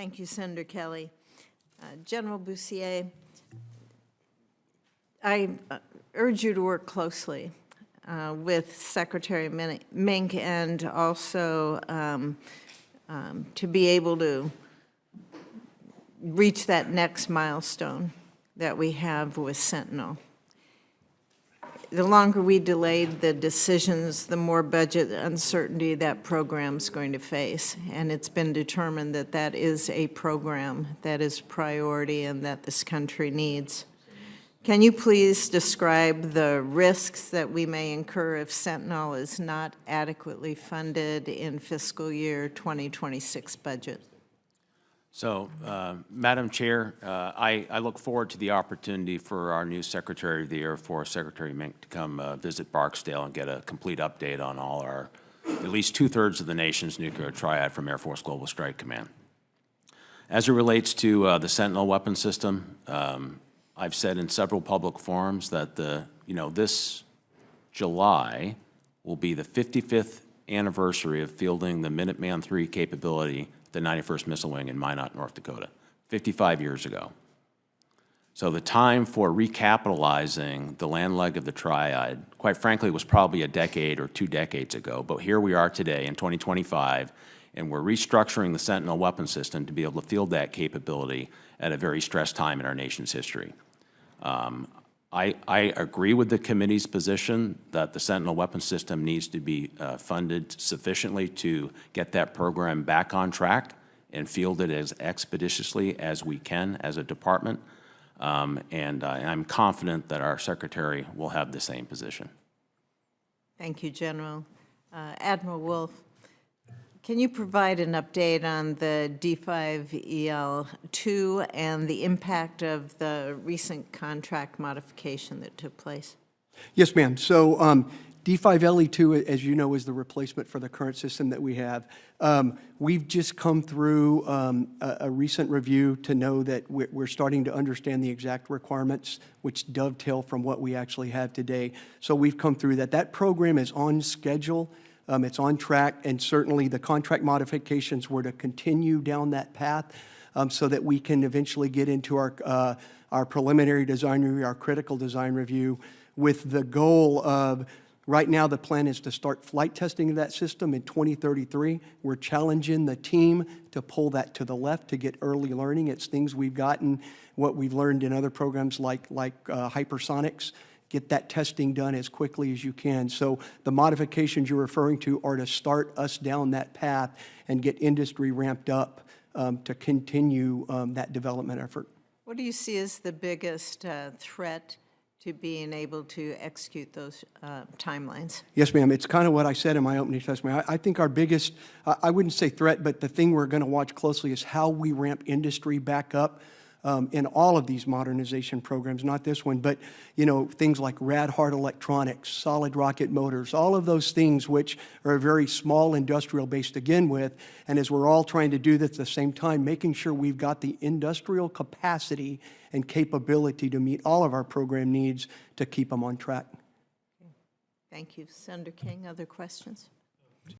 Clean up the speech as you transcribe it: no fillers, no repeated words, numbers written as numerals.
Thank you, Senator Kelly. General Bussier, I urge you to work closely with Secretary Mink and also to be able to reach that next milestone that we have with Sentinel. The longer we delayed the decisions, the more budget uncertainty that program's going to face. And it's been determined that that is a program that is a priority and that this country needs. Can you please describe the risks that we may incur if Sentinel is not adequately funded in fiscal year 2026 budget? So, Madam Chair, I look forward to the opportunity for our new Secretary of the Air Force, Secretary Mink, to come visit Barksdale and get a complete update on all our, at least 2/3 of the nation's nuclear triad from Air Force Global Strike Command. As it relates to the Sentinel weapon system, I've said in several public forums that this July will be the 55th anniversary of fielding the Minuteman III capability, the 91st Missile Wing in Minot, North Dakota, 55 years ago. So the time for recapitalizing the land leg of the triad, quite frankly, was probably a decade or 2 decades ago. But here we are today in 2025, and we're restructuring the Sentinel weapon system to be able to field that capability at a very stressed time in our nation's history. I agree with the committee's position that the Sentinel weapon system needs to be funded sufficiently to get that program back on track and field it as expeditiously as we can as a department. And I'm confident that our Secretary will have the same position. Thank you, General. Admiral Wolfe, can you provide an update on the D5EL2 and the impact of the recent contract modification that took place? Yes, ma'am. So D5LE2, as you know, is the replacement for the current system that we have. We've just come through a recent review to know that we're starting to understand the exact requirements, which dovetail from what we actually have today. So we've come through that. That program is on schedule. It's on track, and certainly the contract modifications were to continue down that path so that we can eventually get into our preliminary design review, our critical design review, with the goal of, right now the plan is to start flight testing of that system in 2033. We're challenging the team to pull that to the left to get early learning. It's things we've gotten, what we've learned in other programs like hypersonics. Get that testing done as quickly as you can. So the modifications you're referring to are to start us down that path and get industry ramped up to continue that development effort. What do you see as the biggest threat to being able to execute those timelines? Yes, ma'am. It's kind of what I said in my opening testimony. I think our biggest, I wouldn't say threat, but the thing we're going to watch closely is how we ramp industry back up in all of these modernization programs, not this one, but things like rad-hard electronics, solid rocket motors, all of those things which are very small industrial base to begin with. And as we're all trying to do this at the same time, making sure we've got the industrial capacity and capability to meet all of our program needs to keep them on track. Thank you. Senator King, other questions?